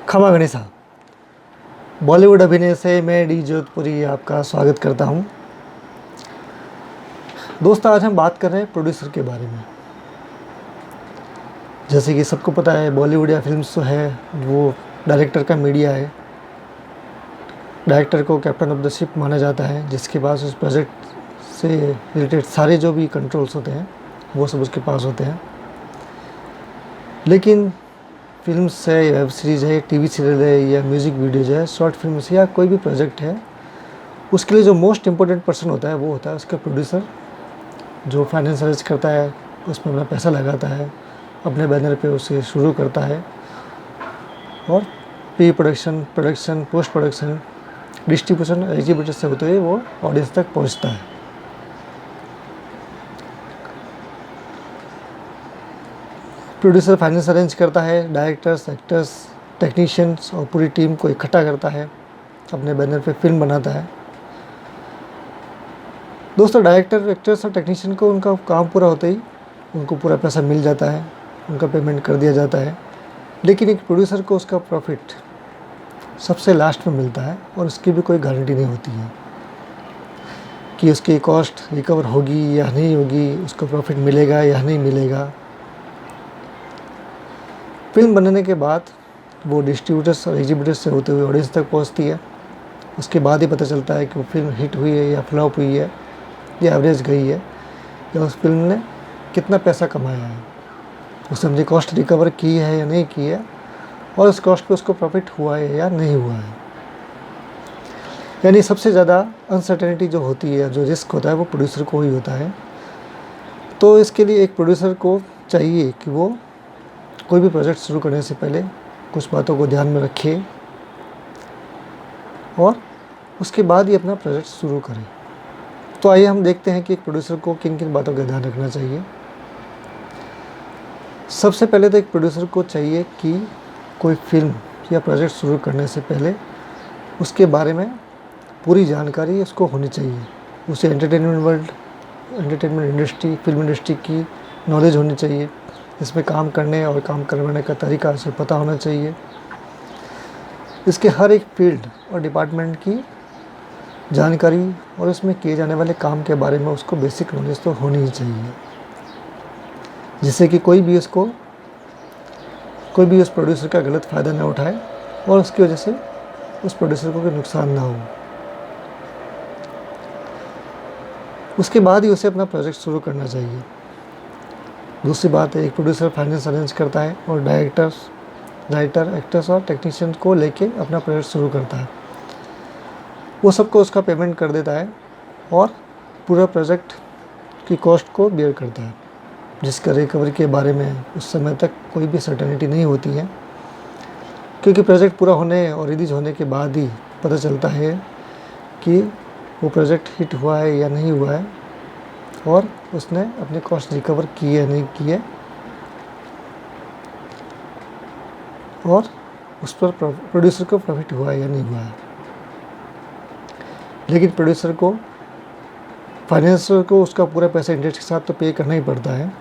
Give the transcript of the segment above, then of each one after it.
खमा गणिसा बॉलीवुड अभिनय से मैं डी जोधपुरी आपका स्वागत करता हूं। दोस्तों, आज हम बात कर रहे हैं प्रोड्यूसर के बारे में। जैसे कि सबको पता है, बॉलीवुड या फिल्म्स जो है वो डायरेक्टर का मीडिया है। डायरेक्टर को कैप्टन ऑफ द शिप माना जाता है, जिसके पास उस प्रोजेक्ट से रिलेटेड सारे जो भी कंट्रोल्स होते हैं वो सब उसके पास होते हैं। लेकिन फिल्म्स है, वेब सीरीज़ है, टीवी सीरियल है या म्यूज़िक वीडियोज़ है, शॉर्ट फिल्म्स या कोई भी प्रोजेक्ट है, उसके लिए जो मोस्ट इम्पोर्टेंट पर्सन होता है वो होता है उसका प्रोड्यूसर, जो फाइनेंस अरेंज करता है, उसमें अपना पैसा लगाता है, अपने बैनर पे उसे शुरू करता है और pre production, production, post production, distribution, exhibitor से होते हुए वो ऑडियंस तक पहुंचता है। प्रोड्यूसर फाइनेंस अरेंज करता है, डायरेक्टर्स, एक्टर्स, टेक्नीशियंस और पूरी टीम को इकट्ठा करता है, अपने बैनर पे फिल्म बनाता है। दोस्तों, डायरेक्टर, एक्टर्स और टेक्नीशियन को उनका काम पूरा होते ही उनको पूरा पैसा मिल जाता है, उनका पेमेंट कर दिया जाता है। लेकिन एक प्रोड्यूसर को उसका प्रॉफिट सबसे लास्ट में मिलता है और उसकी भी कोई गारंटी नहीं होती है कि उसकी कॉस्ट रिकवर होगी या नहीं होगी, उसको प्रॉफिट मिलेगा या नहीं मिलेगा। फिल्म बनने के बाद वो डिस्ट्रीब्यूटर्स और एग्जीबिटर्स से होते हुए ऑडियंस तक पहुंचती है। उसके बाद ही पता चलता है कि वो फिल्म हिट हुई है या फ्लॉप हुई है या एवरेज गई है, या उस फिल्म ने कितना पैसा कमाया है, उसने अपनी कॉस्ट रिकवर की है या नहीं की है, और उस कॉस्ट पे उसको प्रॉफिट हुआ है या नहीं हुआ है। यानी सबसे ज़्यादा अनसर्टेनिटी जो होती है, जो रिस्क होता है, वो प्रोड्यूसर को ही होता है। तो इसके लिए एक प्रोड्यूसर को चाहिए कि वो कोई भी प्रोजेक्ट शुरू करने से पहले कुछ बातों को ध्यान में रखे और उसके बाद ही अपना प्रोजेक्ट शुरू करें। तो आइए हम देखते हैं कि एक प्रोड्यूसर को किन किन बातों का ध्यान रखना चाहिए। सबसे पहले तो एक प्रोड्यूसर को चाहिए कि कोई फिल्म या प्रोजेक्ट शुरू करने से पहले उसके बारे में पूरी जानकारी उसको होनी चाहिए। उसे entertainment world, entertainment industry, film industry की नॉलेज होनी चाहिए। इसमें काम करने और काम करवाने का तरीका उसे पता होना चाहिए। इसके हर एक फील्ड और डिपार्टमेंट की जानकारी और उसमें किए जाने वाले काम के बारे में उसको बेसिक नॉलेज तो होनी ही चाहिए, जिससे कि कोई भी उस प्रोड्यूसर का गलत फ़ायदा ना उठाए और उसकी वजह से उस प्रोड्यूसर को कोई नुकसान ना हो। उसके बाद ही उसे अपना प्रोजेक्ट शुरू करना चाहिए। दूसरी बात है, एक प्रोड्यूसर फाइनेंस अरेंज करता है और राइटर, एक्टर्स और टेक्नीशियन को लेके अपना प्रोजेक्ट शुरू करता है। वो सबको उसका पेमेंट कर देता है और पूरा प्रोजेक्ट की कॉस्ट को बेयर करता है, जिसका रिकवरी के बारे में उस समय तक कोई भी सर्टेनिटी नहीं होती है, क्योंकि प्रोजेक्ट पूरा होने और रिलीज होने के बाद ही पता चलता है कि वो प्रोजेक्ट हिट हुआ है या नहीं हुआ है और उसने अपनी कॉस्ट रिकवर की है नहीं की है, और उस पर प्रोड्यूसर को प्रॉफिट हुआ है या नहीं हुआ है। लेकिन प्रोड्यूसर को, फाइनेंसर को उसका पूरा पैसा इंटरेस्ट के साथ तो पे करना ही पड़ता है।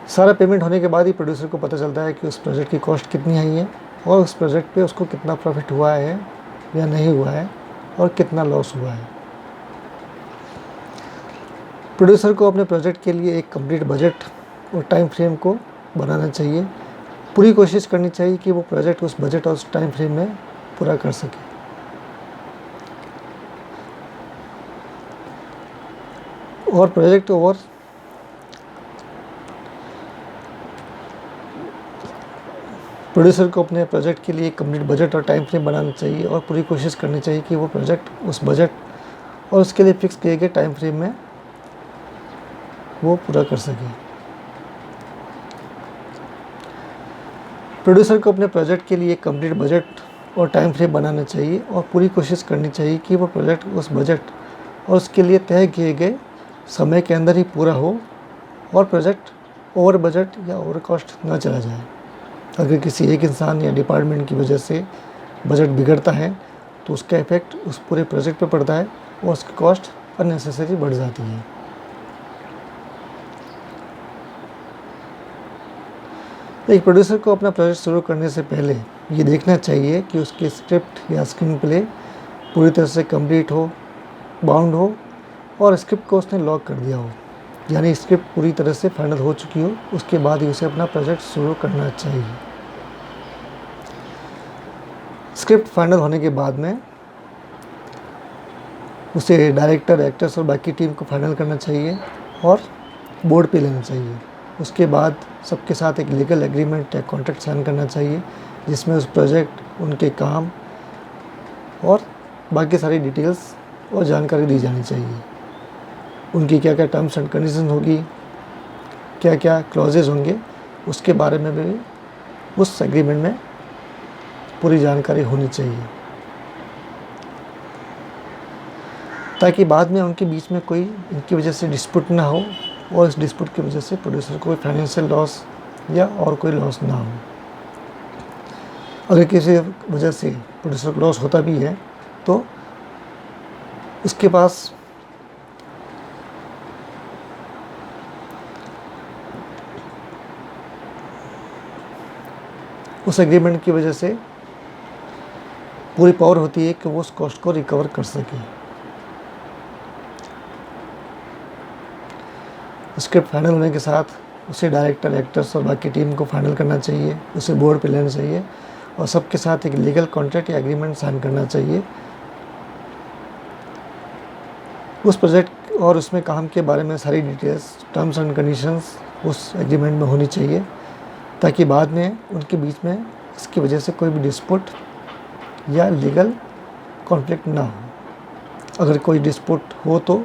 सारा पेमेंट होने के बाद ही प्रोड्यूसर को पता चलता है कि उस प्रोजेक्ट की कॉस्ट कितनी आई है और उस प्रोजेक्ट पे उसको कितना प्रॉफिट हुआ है या नहीं हुआ है और कितना लॉस हुआ है। प्रोड्यूसर को अपने प्रोजेक्ट के लिए एक कंप्लीट बजट और टाइम फ्रेम को बनाना चाहिए। पूरी कोशिश करनी चाहिए कि वो प्रोजेक्ट उस बजट और उस टाइम फ्रेम में पूरा कर सके। और प्रोड्यूसर को अपने प्रोजेक्ट के लिए एक कंप्लीट बजट और टाइम फ्रेम बनाना चाहिए और पूरी कोशिश करनी चाहिए कि वो प्रोजेक्ट उस बजट और उसके लिए फिक्स किए गए टाइम फ्रेम में वो पूरा कर सके। प्रोड्यूसर को अपने प्रोजेक्ट के लिए एक कंप्लीट बजट और टाइम फ्रेम बनाना चाहिए और पूरी कोशिश करनी चाहिए कि वो प्रोजेक्ट उस बजट और उसके लिए तय किए गए समय के अंदर ही पूरा हो और प्रोजेक्ट ओवर बजट या ओवर कॉस्ट ना चला जाए। अगर किसी एक इंसान या डिपार्टमेंट की वजह से बजट बिगड़ता है तो उसका इफेक्ट उस पूरे प्रोजेक्ट पर पड़ता है और उसकी कॉस्ट अननेसेसरी बढ़ जाती है। एक प्रोड्यूसर को अपना प्रोजेक्ट शुरू करने से पहले ये देखना चाहिए कि उसकी स्क्रिप्ट या स्क्रीन प्ले पूरी तरह से कंप्लीट हो, बाउंड हो और स्क्रिप्ट को उसने लॉक कर दिया हो, यानी स्क्रिप्ट पूरी तरह से फाइनल हो चुकी हो। उसके बाद ही उसे अपना प्रोजेक्ट शुरू करना चाहिए। स्क्रिप्ट फाइनल होने के बाद में उसे डायरेक्टर, एक्टर्स और बाकी टीम को फाइनल करना चाहिए और बोर्ड पे लेना चाहिए। उसके बाद सबके साथ एक लीगल एग्रीमेंट या कॉन्ट्रैक्ट साइन करना चाहिए, जिसमें उस प्रोजेक्ट, उनके काम और बाकी सारी डिटेल्स और जानकारी दी जानी चाहिए। उनकी क्या क्या टर्म्स एंड कंडीशन होगी, क्या क्या क्लॉजेज होंगे, उसके बारे में भी उस एग्रीमेंट में पूरी जानकारी होनी चाहिए, ताकि बाद में उनके बीच में कोई इनकी वजह से डिस्प्यूट ना हो और इस डिस्प्यूट की वजह से प्रोड्यूसर को कोई फाइनेंशियल लॉस या और कोई लॉस ना हो। अगर किसी वजह से प्रोड्यूसर को लॉस होता भी है तो उसके पास उस एग्रीमेंट की वजह से पूरी पावर होती है कि वो उस कॉस्ट को रिकवर कर सके। स्क्रिप्ट फाइनल होने के साथ उसे डायरेक्टर, एक्टर्स और बाकी टीम को फाइनल करना चाहिए, उसे बोर्ड पे लेना चाहिए और सबके साथ एक लीगल कॉन्ट्रैक्ट या एग्रीमेंट साइन करना चाहिए उस प्रोजेक्ट और उसमें काम के बारे में सारी डिटेल्स, टर्म्स एंड कंडीशंस उस एग्रीमेंट में होनी चाहिए, ताकि बाद में उनके बीच में इसकी वजह से कोई भी डिस्प्यूट या लीगल कॉन्फ्लिक्ट ना हो। अगर कोई डिस्प्यूट हो तो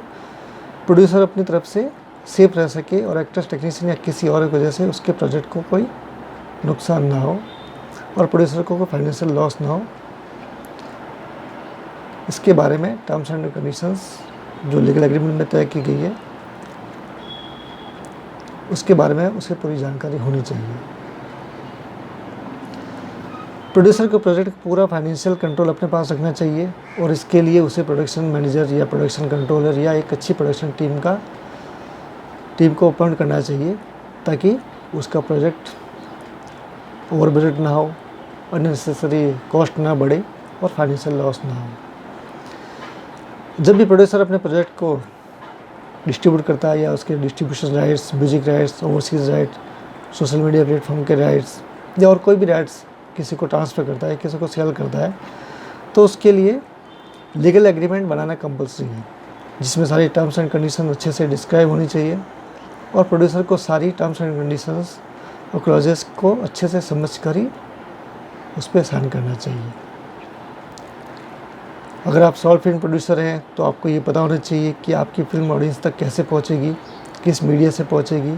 प्रोड्यूसर अपनी तरफ से सेफ रह सके और एक्टर्स, टेक्नीशियन या किसी और की वजह से उसके प्रोजेक्ट को कोई नुकसान ना हो और प्रोड्यूसर को कोई फाइनेंशियल लॉस ना हो। इसके बारे में टर्म्स एंड कंडीशंस जो लीगल एग्रीमेंट में तय की गई है उसके बारे में उसे पूरी जानकारी होनी चाहिए। प्रोड्यूसर को प्रोजेक्ट का पूरा फाइनेंशियल कंट्रोल अपने पास रखना चाहिए और इसके लिए उसे प्रोडक्शन मैनेजर या प्रोडक्शन कंट्रोलर या एक अच्छी प्रोडक्शन टीम को अपॉइंट करना चाहिए, ताकि उसका प्रोजेक्ट ओवर बजट ना हो, अननेसेसरी कॉस्ट ना बढ़े और फाइनेंशियल लॉस ना हो। जब भी प्रोड्यूसर अपने प्रोजेक्ट को डिस्ट्रीब्यूट करता है या उसके distribution rights, music rights, overseas right, social media platform के राइट्स या और कोई भी राइट्स किसी को ट्रांसफ़र करता है, किसी को सेल करता है, तो उसके लिए लीगल एग्रीमेंट बनाना कंपलसरी है, जिसमें सारी टर्म्स एंड कंडीशन अच्छे से डिस्क्राइब होनी चाहिए और प्रोड्यूसर को सारी टर्म्स एंड कंडीशंस और क्लॉजेस को अच्छे से समझ कर ही उस पर साइन करना चाहिए। अगर आप शॉर्ट फिल्म प्रोड्यूसर हैं तो आपको ये पता होना चाहिए कि आपकी फिल्म ऑडियंस तक कैसे पहुंचेगी, किस मीडिया से पहुंचेगी,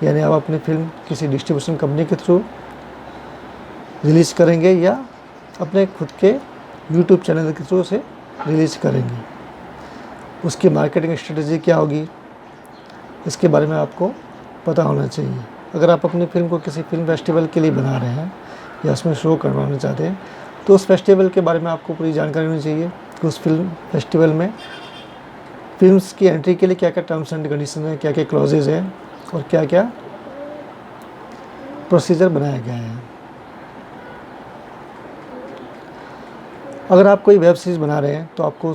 यानी आप अपनी फिल्म किसी डिस्ट्रीब्यूशन कंपनी के थ्रू रिलीज़ करेंगे या अपने खुद के यूट्यूब चैनल के थ्रू से रिलीज़ करेंगे। उसकी मार्केटिंग स्ट्रेटजी क्या होगी, इसके बारे में आपको पता होना चाहिए। अगर आप अपनी फ़िल्म को किसी फिल्म फेस्टिवल के लिए बना रहे हैं या उसमें शो करवाना चाहते हैं तो उस फेस्टिवल के बारे में आपको पूरी जानकारी होनी चाहिए कि उस फिल्म फेस्टिवल में फिल्म्स की एंट्री के लिए क्या क्या टर्म्स एंड कंडीशन है, क्या क्या क्लॉजेज हैं और क्या क्या प्रोसीजर बनाया गया है। अगर आप कोई वेब सीरीज़ बना रहे हैं तो आपको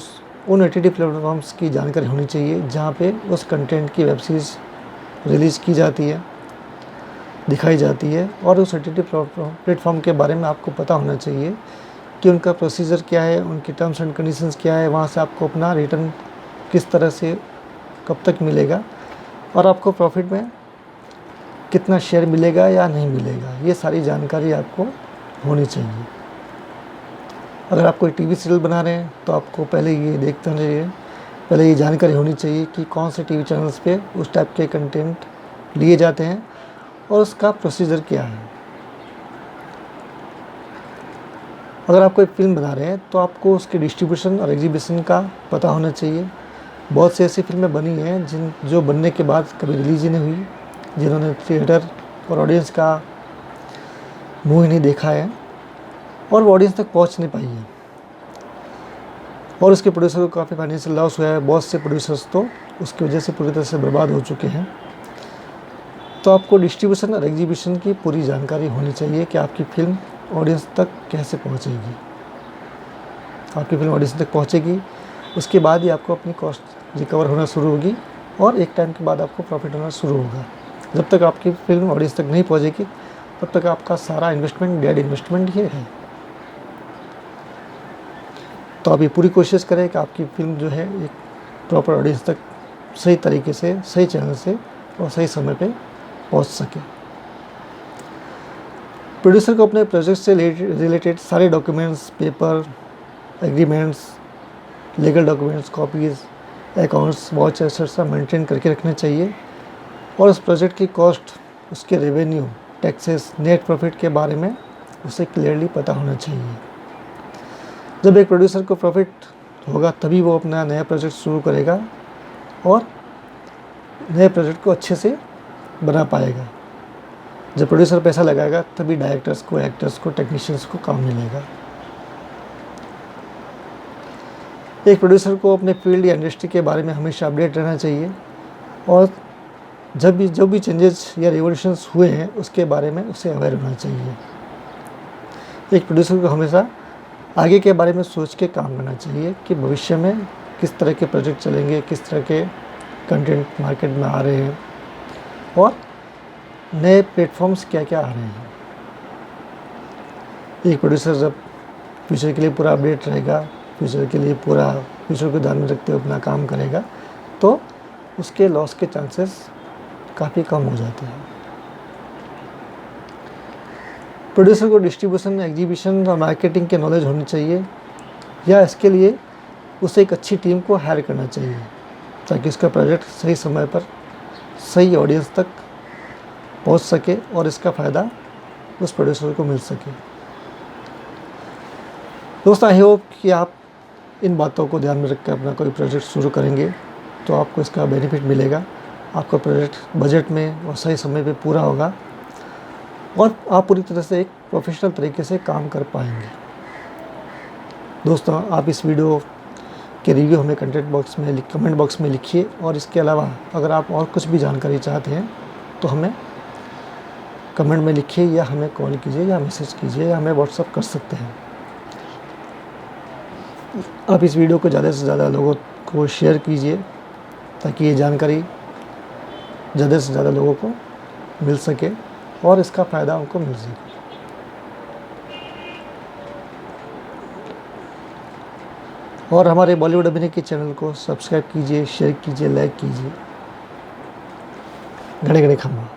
उन OTT प्लेटफॉर्म्स की जानकारी होनी चाहिए जहाँ पे उस कंटेंट की वेब सीरीज़ रिलीज़ की जाती है, दिखाई जाती है और उस OTT प्लेटफॉर्म के बारे में आपको पता होना चाहिए कि उनका प्रोसीजर क्या है, उनकी टर्म्स एंड कंडीशंस क्या है, वहाँ से आपको अपना रिटर्न किस तरह से कब तक मिलेगा और आपको प्रॉफिट में कितना शेयर मिलेगा या नहीं मिलेगा, ये सारी जानकारी आपको होनी चाहिए। अगर आप कोई टीवी सीरियल बना रहे हैं तो आपको पहले ये देखते होना चाहिए, पहले ये जानकारी होनी चाहिए कि कौन से टीवी चैनल्स पे उस टाइप के कंटेंट लिए जाते हैं और उसका प्रोसीजर क्या है। अगर आप कोई फिल्म बना रहे हैं तो आपको उसके डिस्ट्रीब्यूशन और एग्जीबिशन का पता होना चाहिए। बहुत सी ऐसी फिल्में बनी हैं जो बनने के बाद कभी रिलीज ही नहीं हुई, जिन्होंने थिएटर और ऑडियंस का मुँह ही नहीं देखा है और वो ऑडियंस तक पहुंच नहीं पाई है और उसके प्रोड्यूसर को काफ़ी फाइनेंशियल लॉस हुआ है। बहुत से प्रोड्यूसर्स तो उसकी वजह से पूरी तरह से बर्बाद हो चुके हैं। तो आपको डिस्ट्रीब्यूशन और एग्जीबिशन की पूरी जानकारी होनी चाहिए कि आपकी फ़िल्म ऑडियंस तक कैसे पहुंचेगी। आपकी फ़िल्म ऑडियंस तक पहुंचेगी, उसके बाद ही आपको अपनी कॉस्ट रिकवर होना शुरू होगी और एक टाइम के बाद आपको प्रॉफिट होना शुरू होगा। जब तक आपकी फ़िल्म ऑडियंस तक नहीं पहुंचेगी तब तक आपका सारा इन्वेस्टमेंट डेड इन्वेस्टमेंट ही है। तो आप ये पूरी कोशिश करें कि आपकी फ़िल्म जो है एक प्रॉपर ऑडियंस तक सही तरीके से, सही चैनल से और सही समय पे पहुंच सके। प्रोड्यूसर को अपने प्रोजेक्ट से रिलेटेड सारे documents, paper, agreements, legal documents, copies, accounts, watch assets maintain करके रखने चाहिए और उस प्रोजेक्ट की कॉस्ट, उसके रेवेन्यू, टैक्सेस, नेट प्रॉफिट के बारे में उसे क्लियरली पता होना चाहिए। जब एक प्रोड्यूसर को प्रॉफिट होगा तभी वो अपना नया प्रोजेक्ट शुरू करेगा और नए प्रोजेक्ट को अच्छे से बना पाएगा। जब प्रोड्यूसर पैसा लगाएगा तभी डायरेक्टर्स को, एक्टर्स को, टेक्नीशियंस को काम मिलेगा। एक प्रोड्यूसर को अपने फील्ड या इंडस्ट्री के बारे में हमेशा अपडेट रहना चाहिए और जो भी चेंजेस या रिवोल्यूशंस हुए हैं उसके बारे में उसे अवेयर होना चाहिए। एक प्रोड्यूसर को हमेशा आगे के बारे में सोच के काम करना चाहिए कि भविष्य में किस तरह के प्रोजेक्ट चलेंगे, किस तरह के कंटेंट मार्केट में आ रहे हैं और नए प्लेटफॉर्म्स क्या क्या आ रहे हैं। एक प्रोड्यूसर जब फ्यूचर के लिए पूरा अपडेट रहेगा, फ्यूचर को ध्यान में रखते हुए अपना काम करेगा तो उसके लॉस के चांसेस काफ़ी कम हो जाते हैं। प्रोड्यूसर को डिस्ट्रीब्यूशन, एग्जीबिशन और मार्केटिंग के नॉलेज होनी चाहिए या इसके लिए उसे एक अच्छी टीम को हायर करना चाहिए ताकि उसका प्रोजेक्ट सही समय पर सही ऑडियंस तक पहुंच सके और इसका फ़ायदा उस प्रोड्यूसर को मिल सके। दोस्तों, आई होप कि आप इन बातों को ध्यान में रखकर अपना कोई प्रोजेक्ट शुरू करेंगे तो आपको इसका बेनिफिट मिलेगा। आपका प्रोजेक्ट बजट में और सही समय पे पूरा होगा और आप पूरी तरह से एक प्रोफेशनल तरीके से काम कर पाएंगे। दोस्तों, आप इस वीडियो के रिव्यू हमें कमेंट बॉक्स में लिखिए और इसके अलावा अगर आप और कुछ भी जानकारी चाहते हैं तो हमें कमेंट में लिखिए या हमें कॉल कीजिए या मैसेज कीजिए या हमें व्हाट्सअप कर सकते हैं। आप इस वीडियो को ज़्यादा से ज़्यादा लोगों को शेयर कीजिए ताकि ये जानकारी ज़्यादा से ज़्यादा लोगों को मिल सके और इसका फ़ायदा उनको मिल सके। और हमारे बॉलीवुड अभिनय के चैनल को सब्सक्राइब कीजिए, शेयर कीजिए, लाइक कीजिए। घड़े घड़े खम्मा।